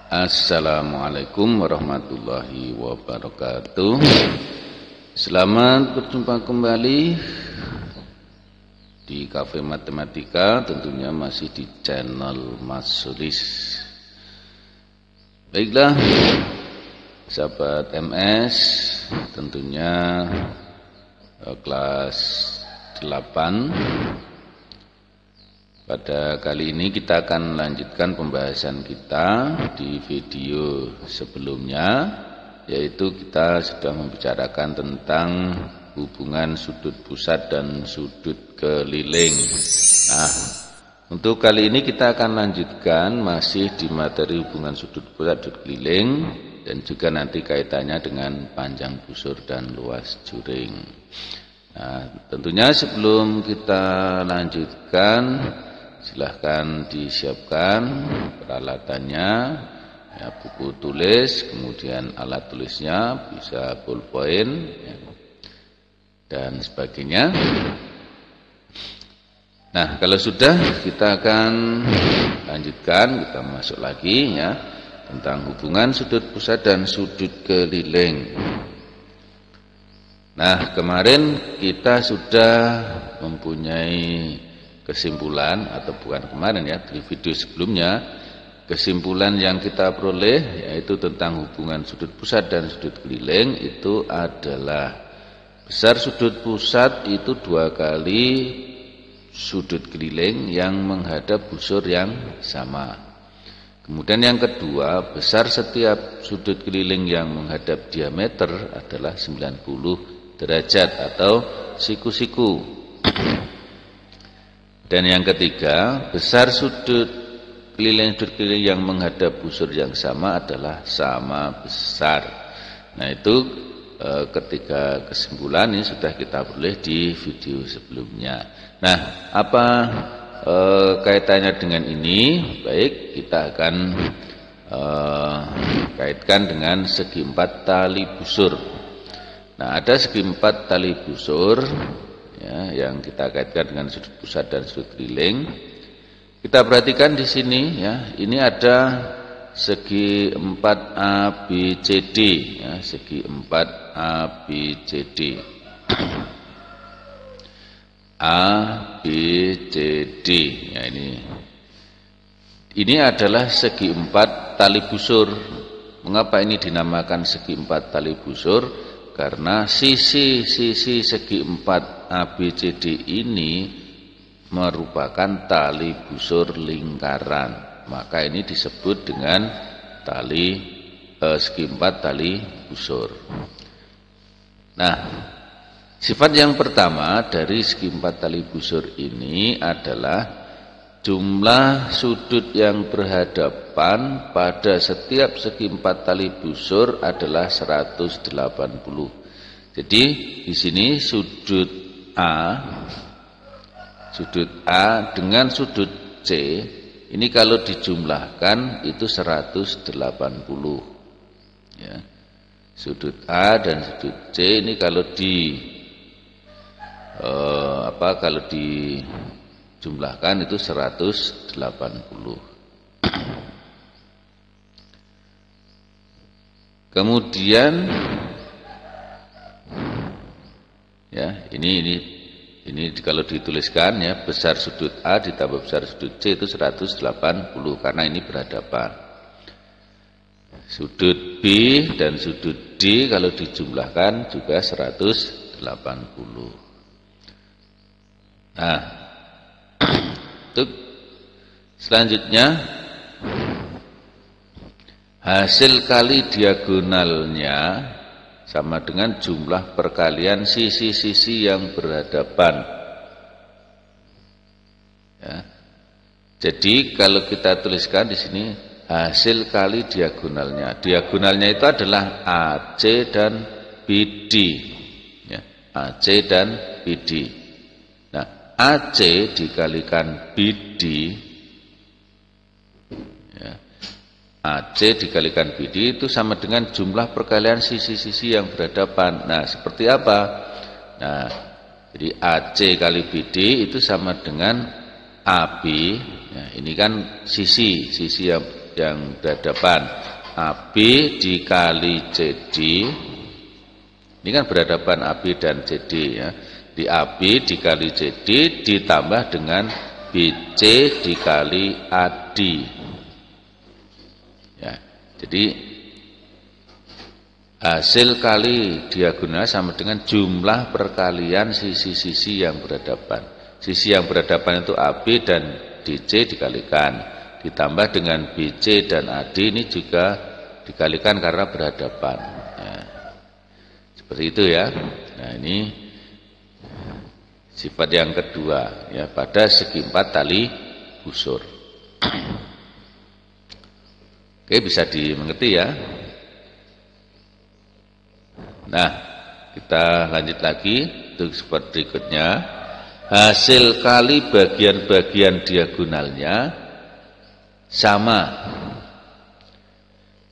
Assalamualaikum warahmatullahi wabarakatuh. Selamat berjumpa kembali di Cafe Matematika, tentunya masih di channel Mas Sulis. Baiklah, sahabat MS, tentunya kelas 8. Pada kali ini kita akan melanjutkan pembahasan kita di video sebelumnya, yaitu kita sudah membicarakan tentang hubungan sudut pusat dan sudut keliling. Nah, untuk kali ini kita akan lanjutkan masih di materi hubungan sudut pusat dan sudut keliling, dan juga nanti kaitannya dengan panjang busur dan luas juring. Nah, tentunya sebelum kita lanjutkan, silahkan disiapkan peralatannya, ya, buku tulis, kemudian alat tulisnya, bisa ballpoint, ya, dan sebagainya. Nah, kalau sudah, kita akan lanjutkan, kita masuk lagi, ya, tentang hubungan sudut pusat dan sudut keliling. Nah, kemarin kita sudah mempunyai kesimpulan, atau bukan kemarin ya, di video sebelumnya, kesimpulan yang kita peroleh yaitu tentang hubungan sudut pusat dan sudut keliling itu adalah besar sudut pusat itu 2 kali sudut keliling yang menghadap busur yang sama. Kemudian yang kedua, besar setiap sudut keliling yang menghadap diameter adalah 90 derajat atau siku-siku. Dan yang ketiga, besar sudut keliling yang menghadap busur yang sama adalah sama besar. Nah, itu ketiga kesimpulan ini sudah kita peroleh di video sebelumnya. Nah, apa kaitannya dengan ini? Baik, kita akan kaitkan dengan segi 4 tali busur. Nah, ada segi 4 tali busur, ya, yang kita kaitkan dengan sudut pusat dan sudut keliling. Kita perhatikan di sini, ya, ini ada segi 4 ABCD, ya, segi 4 ABCD. ABCD, ya, ini adalah segi 4 tali busur. Mengapa ini dinamakan segi 4 tali busur? Karena sisi-sisi segi 4 ABCD ini merupakan tali busur lingkaran. Maka ini disebut dengan segi 4 tali busur. Nah, sifat yang pertama dari segi 4 tali busur ini adalah jumlah sudut yang berhadapan pada setiap segi 4 tali busur adalah 180. Jadi di sini sudut A dengan sudut C ini kalau dijumlahkan itu 180. Ya. Sudut A dan sudut C ini kalau dijumlahkan itu 180. Kemudian, ya, ini kalau dituliskan, ya, besar sudut A ditambah besar sudut C itu 180 karena ini berhadapan. Sudut B dan sudut D kalau dijumlahkan juga 180. Nah, untuk selanjutnya hasil kali diagonalnya sama dengan jumlah perkalian sisi-sisi yang berhadapan. Ya. Jadi kalau kita tuliskan di sini hasil kali diagonalnya. Diagonalnya itu adalah AC dan BD. Ya, AC dan BD. Nah, AC dikalikan BD, ya, AC dikalikan BD itu sama dengan jumlah perkalian sisi-sisi yang berhadapan. Nah, seperti apa? Nah, jadi AC kali BD itu sama dengan AB. Ya, ini kan sisi yang berhadapan. AB dikali CD, ini kan berhadapan AB dan CD ya. Di AB dikali CD ditambah dengan BC dikali AD. Ya, jadi hasil kali diagonal sama dengan jumlah perkalian sisi-sisi yang berhadapan. Sisi yang berhadapan itu AB dan DC dikalikan, ditambah dengan BC dan AD ini juga dikalikan karena berhadapan. Nah, seperti itu ya. Nah, ini sifat yang kedua ya, pada segi 4 tali busur. Oke, bisa dimengerti ya. Nah, kita lanjut lagi untuk sifat berikutnya. Hasil kali bagian-bagian diagonalnya sama.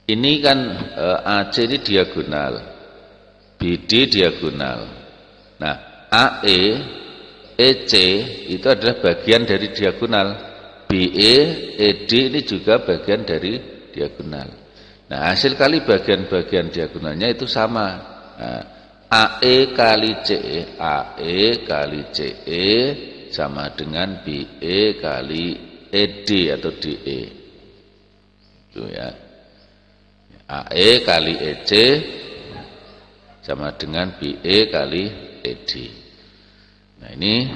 Ini kan AC ini diagonal, BD diagonal. Nah, AE, EC itu adalah bagian dari diagonal. BE, ED ini juga bagian dari diagonal. Nah, hasil kali bagian-bagian diagonalnya itu sama. Nah, AE kali CE, AE kali CE sama dengan BE kali ED atau DE. Itu ya. AE kali EC sama dengan BE kali ED. Nah, ini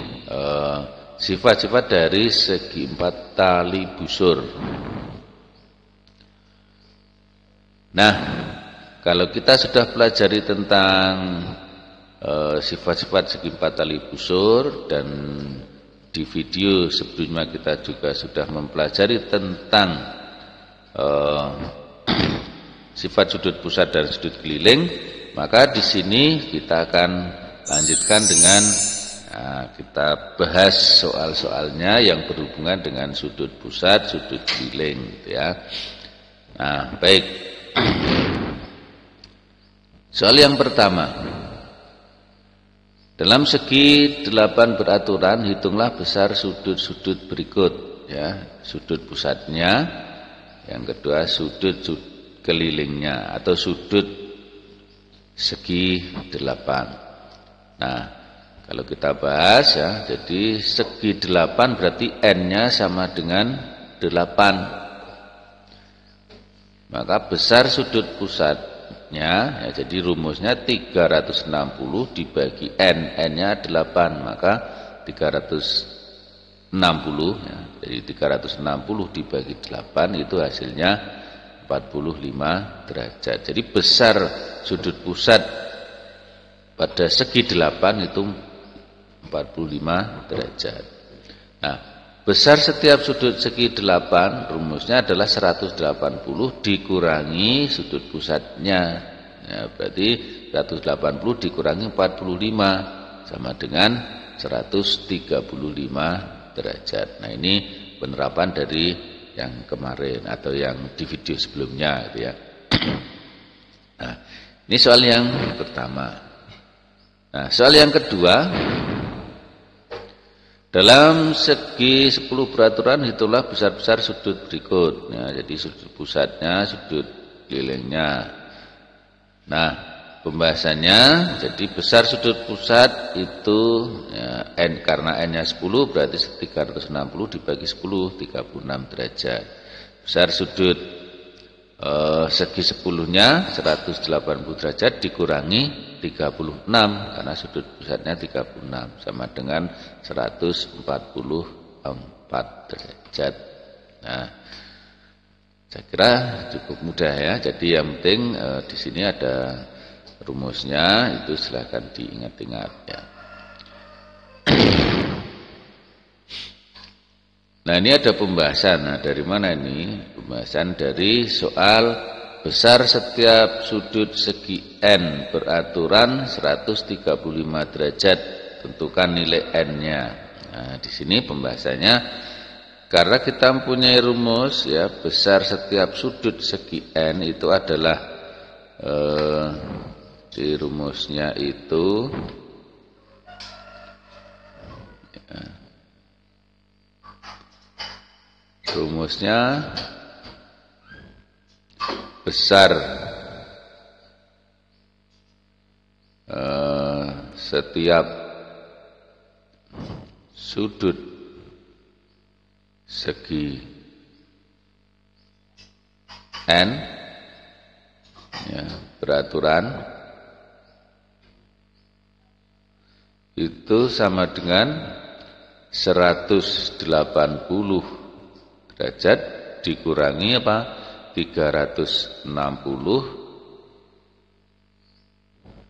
sifat-sifat dari segi 4 tali busur. Nah, kalau kita sudah pelajari tentang sifat-sifat segi 4 tali busur, dan di video sebelumnya kita juga sudah mempelajari tentang sifat sudut pusat dan sudut keliling, maka di sini kita akan lanjutkan dengan kita bahas soal-soalnya yang berhubungan dengan sudut pusat, sudut keliling, gitu ya. Nah, baik. Soal yang pertama. Dalam segi 8 beraturan, hitunglah besar sudut-sudut berikut, ya. Sudut pusatnya, yang kedua sudut kelilingnya atau sudut segi 8. Nah, kalau kita bahas ya, jadi segi 8 berarti N-nya sama dengan 8. Maka besar sudut pusatnya, ya, jadi rumusnya 360 dibagi N, N-nya 8, maka 360, ya, jadi 360 dibagi 8 itu hasilnya 45 derajat. Jadi besar sudut pusat pada segi 8 itu 45 derajat. Nah, besar setiap sudut segi 8 rumusnya adalah 180 dikurangi sudut pusatnya. Ya, berarti 180 dikurangi 45 sama dengan 135 derajat. Nah, ini penerapan dari yang kemarin atau yang di video sebelumnya, gitu ya. Nah, ini soal yang pertama. Nah, soal yang kedua. Dalam segi 10 peraturan, hitunglah besar-besar sudut berikut. Ya, jadi sudut pusatnya, sudut kelilingnya. Nah, pembahasannya, jadi besar sudut pusat itu ya, N, karena N-nya 10 berarti 360 dibagi 10, 36 derajat. Besar sudut segi 10-nya 180 derajat dikurangi 36 karena sudut pusatnya 36 sama dengan 144 derajat. Nah, saya kira cukup mudah ya. Jadi yang penting di sini ada rumusnya, itu silakan diingat-ingat ya. Nah, ini ada pembahasan. Nah, dari mana ini? Pembahasan dari soal besar setiap sudut segi N beraturan 135 derajat, tentukan nilai N-nya. Nah, di sini pembahasannya, karena kita mempunyai rumus ya, besar setiap sudut segi N itu adalah di rumusnya itu rumusnya besar setiap sudut segi N ya, beraturan itu sama dengan 180 derajat dikurangi apa? 360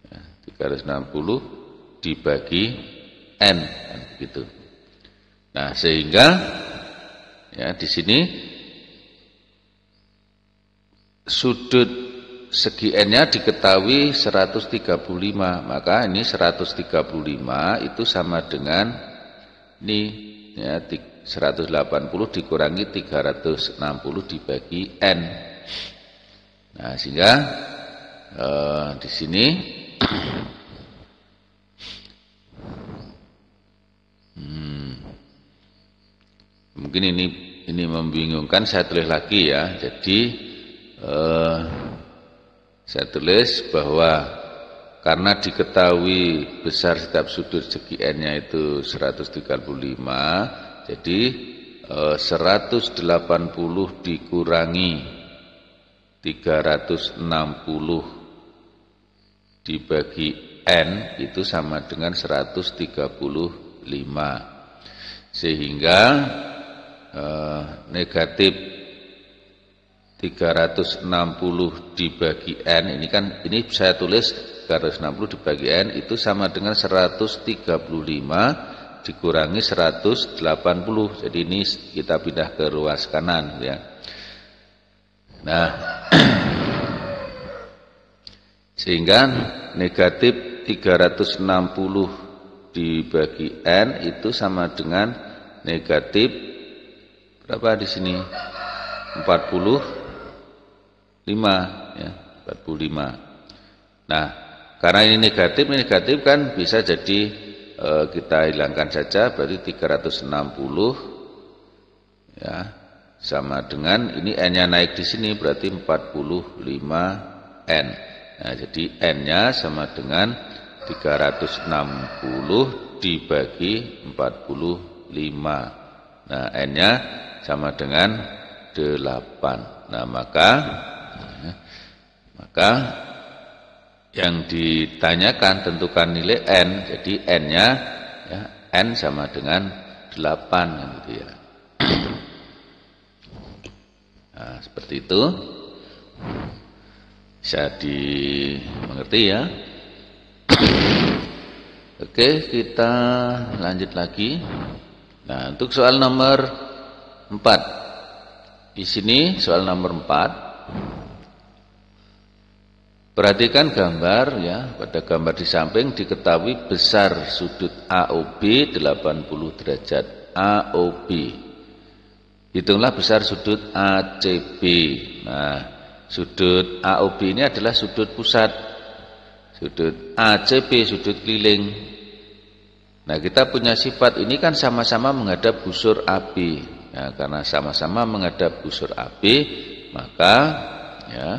ya, 360 dibagi N kan begitu. Nah, sehingga ya di sini sudut segi N-nya diketahui 135, maka ini 135 itu sama dengan ini ya 180 dikurangi 360 dibagi N. Nah, sehingga di sini mungkin ini membingungkan, saya tulis lagi ya. Jadi saya tulis bahwa karena diketahui besar setiap sudut segi N-nya itu 135, jadi 180 dikurangi 360 dibagi N itu sama dengan 135. Sehingga negatif 360 dibagi N ini saya tulis 360 dibagi N itu sama dengan 135 dikurangi 180. Jadi ini kita pindah ke ruas kanan ya. Nah, sehingga negatif 360 dibagi N itu sama dengan negatif berapa di sini? 45 ya, 45. Nah, karena ini negatif kan bisa jadi kita hilangkan saja, berarti 360 ya sama dengan ini N-nya naik di sini berarti 45 N. Nah, jadi N-nya sama dengan 360 dibagi 45. Nah, N-nya sama dengan 8. Nah, maka yang ditanyakan tentukan nilai N. Jadi N-nya ya, N sama dengan 8 gitu ya. Nah, seperti itu. Bisa dimengerti ya. Oke, kita lanjut lagi. Nah, untuk soal nomor 4. Di sini soal nomor 4. Perhatikan gambar ya, pada gambar di samping diketahui besar sudut AOB 80 derajat. AOB. Hitunglah besar sudut ACB. Nah, sudut AOB ini adalah sudut pusat. Sudut ACB sudut keliling. Nah, kita punya sifat ini kan sama-sama menghadap busur AB. Ya, karena sama-sama menghadap busur AB, maka ya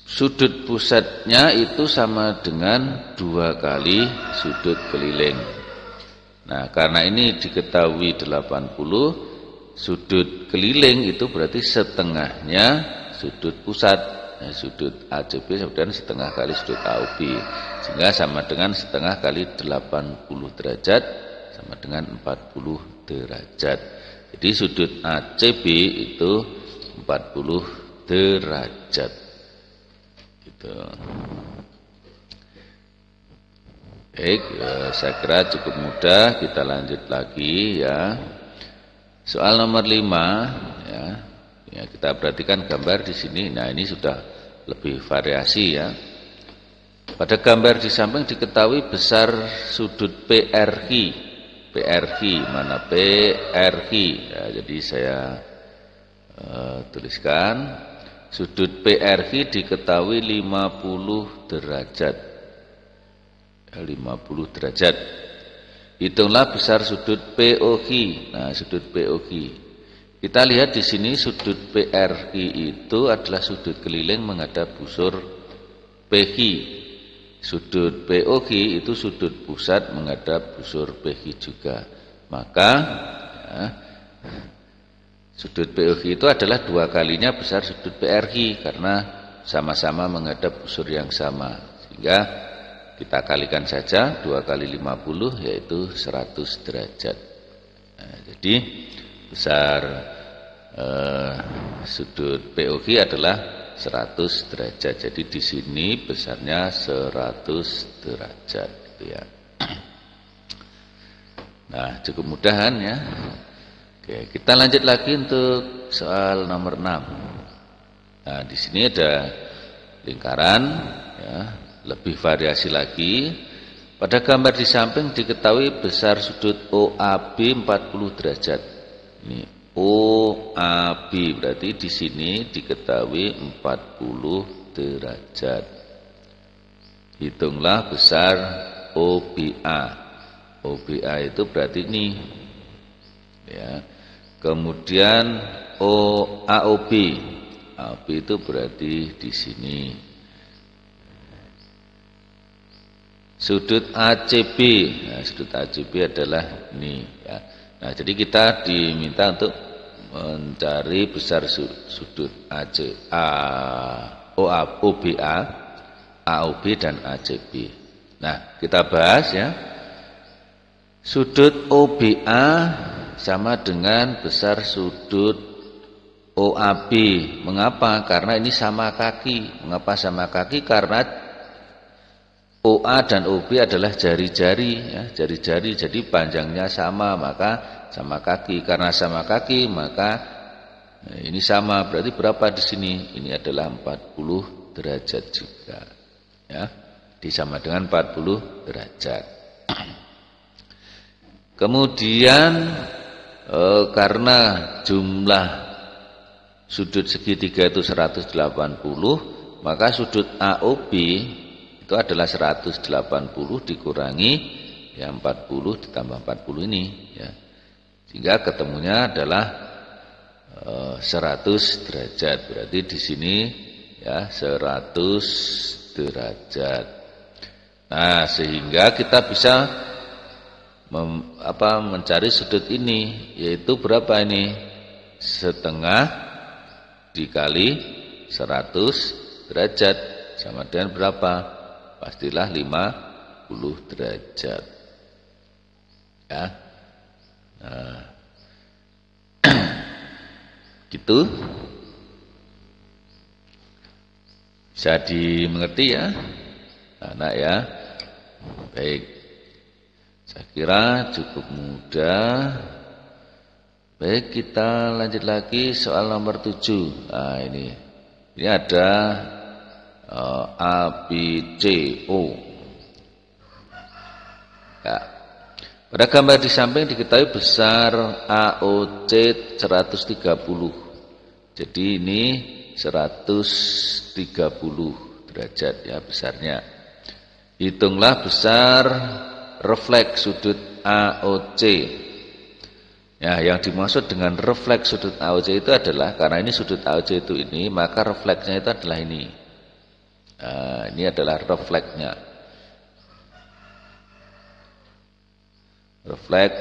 sudut pusatnya itu sama dengan 2 kali sudut keliling. Nah, karena ini diketahui 80, sudut keliling itu berarti setengahnya sudut pusat. Nah, sudut ACB dan setengah kali sudut AOB, sehingga sama dengan setengah kali 80 derajat sama dengan 40 derajat. Jadi sudut ACB itu 40 derajat. Gitu. Baik, saya kira cukup mudah. Kita lanjut lagi ya. Soal nomor 5 ya. Ya, kita perhatikan gambar di sini. Nah, ini sudah lebih variasi ya. Pada gambar di samping diketahui besar sudut PRQ. PRQ mana PRQ? Ya, jadi saya tuliskan sudut PRQ diketahui 50 derajat. 50 derajat. Hitunglah besar sudut POQ. Nah, sudut POQ kita lihat di sini sudut PRI itu adalah sudut keliling menghadap busur PQ. Sudut POQ itu sudut pusat menghadap busur PQ juga. Maka ya, sudut POQ itu adalah 2 kalinya besar sudut PRQ karena sama-sama menghadap busur yang sama. Sehingga kita kalikan saja 2 kali 50 yaitu 100 derajat. Nah, jadi besar sudut POQ adalah 100 derajat. Jadi di sini besarnya 100 derajat gitu ya. Nah, cukup mudahan ya. Oke, kita lanjut lagi untuk soal nomor 6. Nah, di sini ada lingkaran ya, lebih variasi lagi. Pada gambar di samping diketahui besar sudut OAB 40 derajat. Ini OAB berarti di sini diketahui 40 derajat. Hitunglah besar OBA. OBA itu berarti ini. Ya. Kemudian AOB. AOB itu berarti di sini. Sudut ACB. Nah, sudut ACB adalah ini ya. Nah, jadi kita diminta untuk mencari besar sudut OBA, AOB dan ACB. Nah, kita bahas ya. Sudut OBA sama dengan besar sudut OAB. Mengapa? Karena ini sama kaki. Mengapa sama kaki? Karena OA dan OB adalah jari-jari ya, jari-jari. Jadi panjangnya sama, maka sama kaki. Karena sama kaki, maka ini sama. Berarti berapa di sini? Ini adalah 40 derajat juga. Ya, disama dengan 40 derajat. Kemudian karena jumlah sudut segitiga itu 180, maka sudut AOB itu adalah 180 dikurangi ya 40 ditambah 40 ini ya. Sehingga ketemunya adalah 100 derajat. Berarti di sini ya 100 derajat. Nah, sehingga kita bisa mencari sudut ini, yaitu berapa ini? Setengah dikali 100 derajat sama dengan berapa? Pastilah 50 derajat. Ya. Nah. Gitu. Bisa dimengerti ya, anak ya. Baik. Saya kira cukup mudah. Baik, kita lanjut lagi soal nomor 7. Nah, ini ada ABCO. Ya. Pada gambar di samping diketahui besar AOC 130. Jadi ini 130 derajat ya besarnya. Hitunglah besar refleks sudut AOC. Ya, yang dimaksud dengan refleks sudut AOC itu adalah karena ini sudut AOC itu ini, maka refleksnya itu adalah ini. Nah, ini adalah refleksnya. Refleks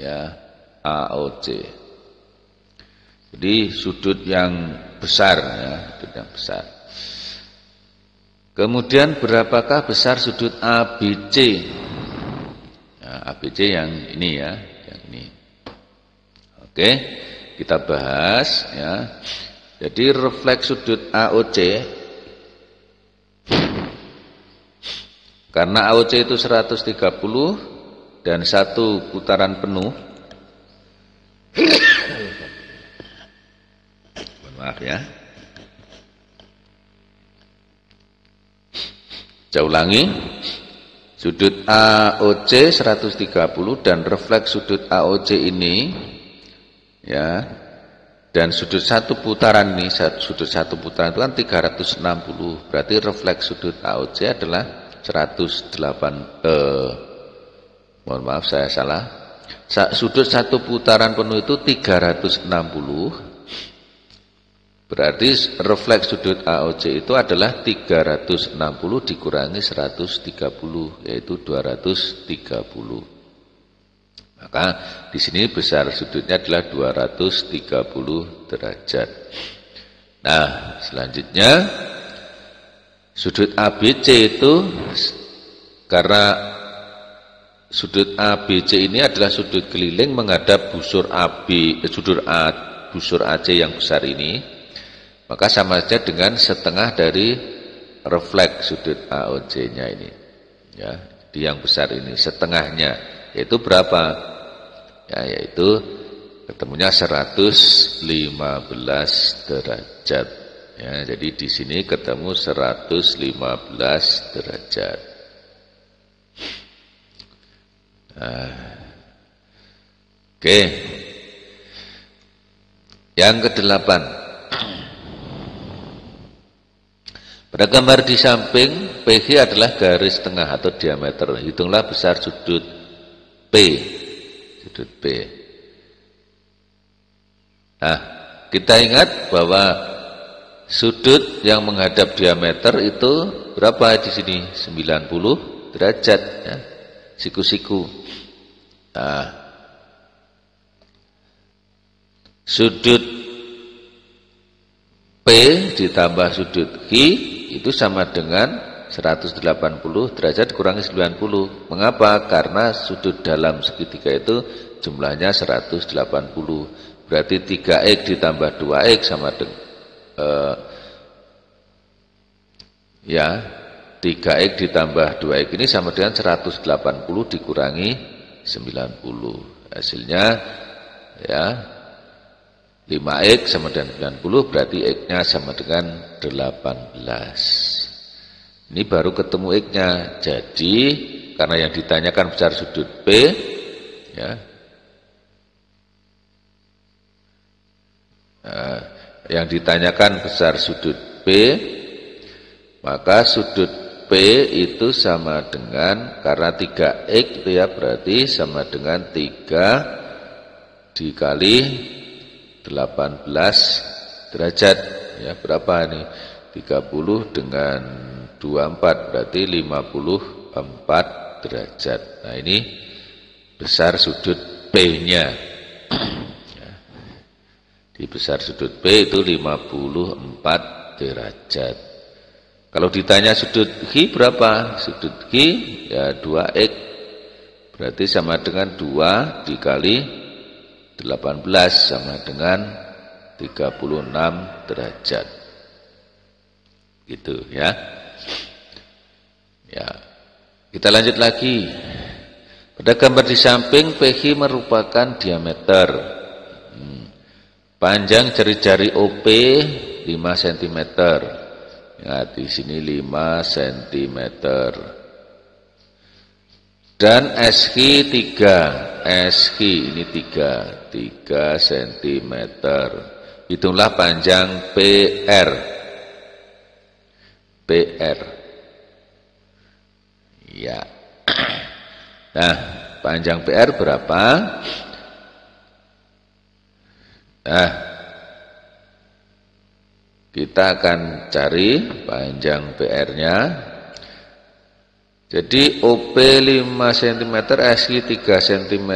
ya AOC. Jadi sudut yang besar ya, sudut yang besar. Kemudian berapakah besar sudut ABC? Nah, ABC yang ini ya, yang ini. Oke, kita bahas ya. Jadi refleks sudut AOC, karena AOC itu 130 dan satu putaran penuh. Maaf ya. Saya ulangi. Sudut AOC 130 dan refleks sudut AOC ini ya. Dan sudut satu putaran ini, sudut satu putaran itu kan 360. Berarti refleks sudut AOC adalah 108. Mohon maaf saya salah. Sudut satu putaran penuh itu 360. Berarti refleks sudut AOC itu adalah 360 dikurangi 130, yaitu 230. Maka di sini besar sudutnya adalah 230 derajat. Nah, selanjutnya sudut ABC itu, karena sudut ABC ini adalah sudut keliling menghadap busur busur AC yang besar ini, maka sama saja dengan setengah dari refleks sudut AOC-nya ini. Ya, di yang besar ini setengahnya, yaitu berapa? Ya, yaitu ketemunya 115 derajat. Ya, jadi di sini ketemu 115 derajat. Oke. Yang ke-8. Pada gambar di samping, PG adalah garis tengah atau diameter. Hitunglah besar sudut P. Sudut P. Nah, kita ingat bahwa sudut yang menghadap diameter itu berapa di sini? 90 derajat, ya. Siku-siku. Nah, sudut P ditambah sudut Q itu sama dengan 180 derajat kurangi 90. Mengapa? Karena sudut dalam segitiga itu jumlahnya 180. Berarti 3x ditambah 2x sama dengan 3x ditambah 2x ini sama dengan 180 dikurangi 90. Hasilnya ya 5x sama dengan 90, berarti x-nya sama dengan 18. Ini baru ketemu x-nya. Jadi karena yang ditanyakan besar sudut P, ya, yang ditanyakan besar sudut P, maka sudut P itu sama dengan, karena 3x itu ya, berarti sama dengan 3 dikali 18 derajat. Ya, berapa ini? 30 dengan 24 berarti 54 derajat. Nah, ini besar sudut P-nya. Di besar sudut P itu 54 derajat. Kalau ditanya sudut Q berapa? Sudut Q ya 2x. Berarti sama dengan 2 dikali 18 sama dengan 36 derajat. Gitu ya. Ya. Kita lanjut lagi. Pada gambar di samping, PQ merupakan diameter. Panjang jari-jari OP 5 cm. Ya, di sini 5 cm. Dan SQ 3. SQ ini 3 cm. Hitunglah panjang PR. PR. Ya. Nah, panjang PR berapa? Nah, kita akan cari panjang PR-nya. Jadi OP 5 cm, SQ 3 cm,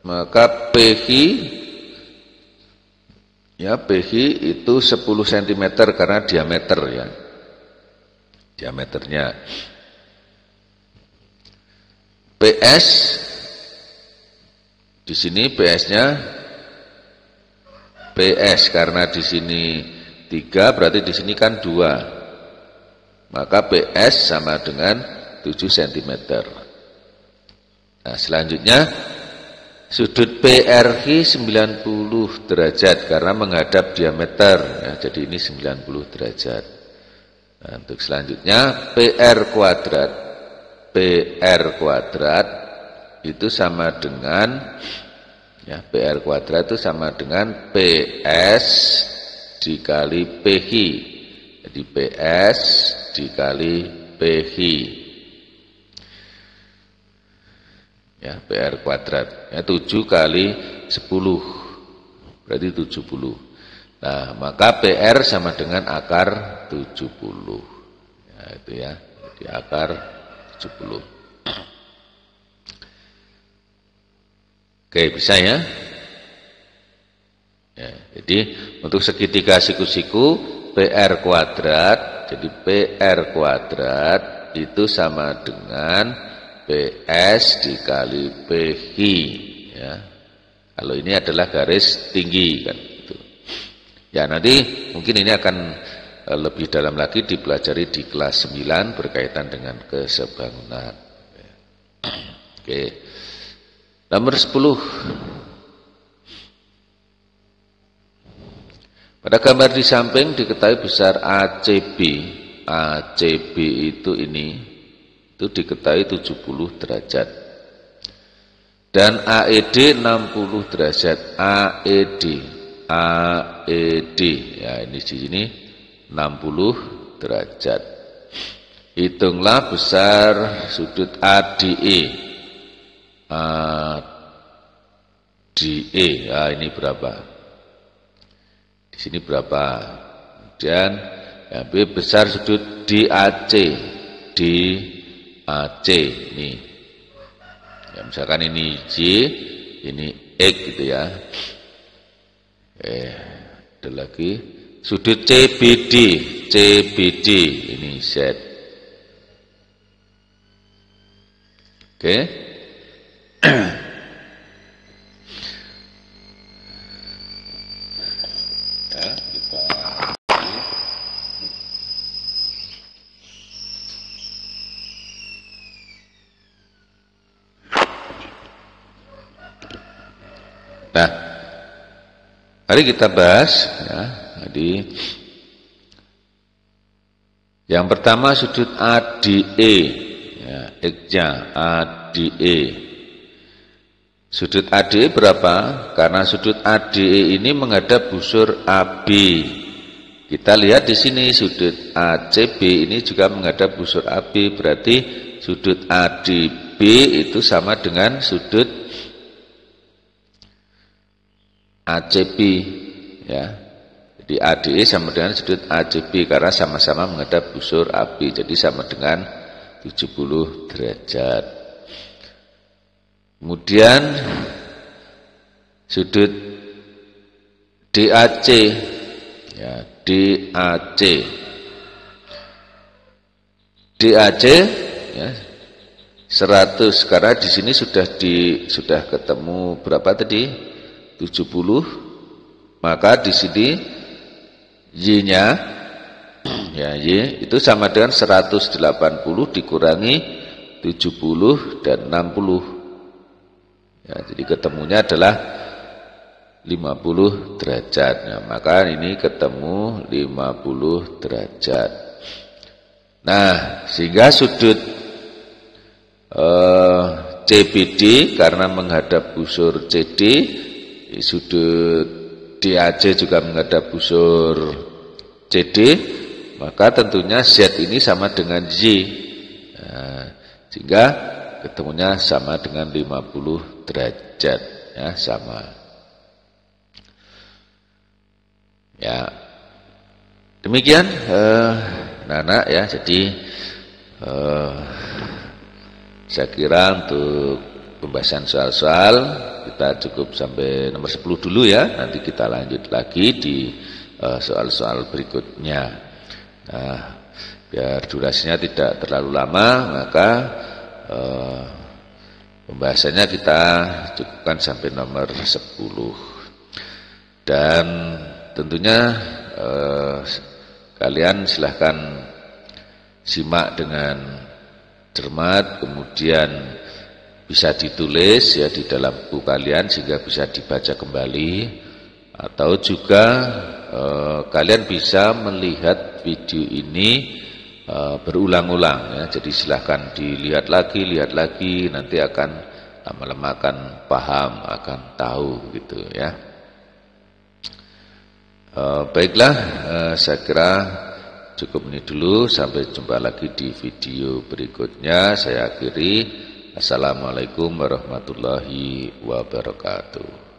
maka PQ ya, PQ itu 10 cm karena diameter ya. Diameternya. PS di sini PS-nya PS karena di sini 3 berarti di sini kan 2. Maka PS sama dengan 7 cm. Nah, selanjutnya sudut PRQ 90 derajat karena menghadap diameter ya, jadi ini 90 derajat. Nah, untuk selanjutnya PR kuadrat itu sama dengan ya, PR kuadrat itu sama dengan PS dikali PQ. Jadi PS dikali PQ. ya, PR kuadrat. Ya, 7 kali 10 berarti 70. Nah, maka PR sama dengan akar 70. Ya, itu ya. Jadi akar 70. Oke, bisa ya? Ya, jadi untuk segitiga siku-siku PR kuadrat, jadi PR kuadrat itu sama dengan PS dikali PQ ya. Kalau ini adalah garis tinggi kan gitu. Ya, nanti mungkin ini akan lebih dalam lagi dipelajari di kelas 9 berkaitan dengan kesebangunan. Oke. Nomor 10. Pada gambar di samping diketahui besar ACB. ACB itu diketahui 70 derajat. Dan AED 60 derajat. AED. Ya, ini di sini 60 derajat. Hitunglah besar sudut ADE. ADE. Ya, ini berapa? Di sini berapa? Kemudian yang B besar sudut DAC. DAC ini. Ya, misalkan ini J, ini X gitu ya. Ada lagi sudut CBD. CBD ini Z. Oke. Nah, mari kita bahas ya. Jadi yang pertama sudut ADE ya, X-nya ADE. Sudut ADE berapa? Karena sudut ADE ini menghadap busur AB. Kita lihat di sini sudut ACB ini juga menghadap busur AB, berarti sudut ADB itu sama dengan sudut ACB ya. Jadi ADE sama dengan sudut ACB karena sama-sama menghadap busur AB, jadi sama dengan 70 derajat. Kemudian sudut DAC ya, DAC. DAC ya 100 karena di sini sudah ketemu berapa tadi? 70, maka di sini Y-nya ya Y itu sama dengan 180 dikurangi 70 dan 60 ya, jadi ketemunya adalah 50 derajat ya, maka ini ketemu 50 derajat. Nah, sehingga sudut CBD karena menghadap busur CD, sudut DAC juga menghadap busur CD, maka tentunya Z ini sama dengan Y. Nah, sehingga ketemunya sama dengan 50 derajat ya, sama. Ya. Demikian anak-anak ya, jadi saya kira untuk pembahasan soal-soal kita cukup sampai nomor 10 dulu ya. Nanti kita lanjut lagi di soal-soal berikutnya. Nah, biar durasinya tidak terlalu lama, maka pembahasannya kita cukupkan sampai nomor 10. Dan tentunya kalian silahkan simak dengan cermat, kemudian bisa ditulis ya di dalam buku kalian sehingga bisa dibaca kembali, atau juga kalian bisa melihat video ini berulang-ulang ya. Jadi silahkan dilihat lagi, nanti akan lama-lama akan paham, akan tahu gitu ya. Baiklah, saya kira cukup ini dulu, sampai jumpa lagi di video berikutnya. Saya akhiri. Assalamualaikum warahmatullahi wabarakatuh.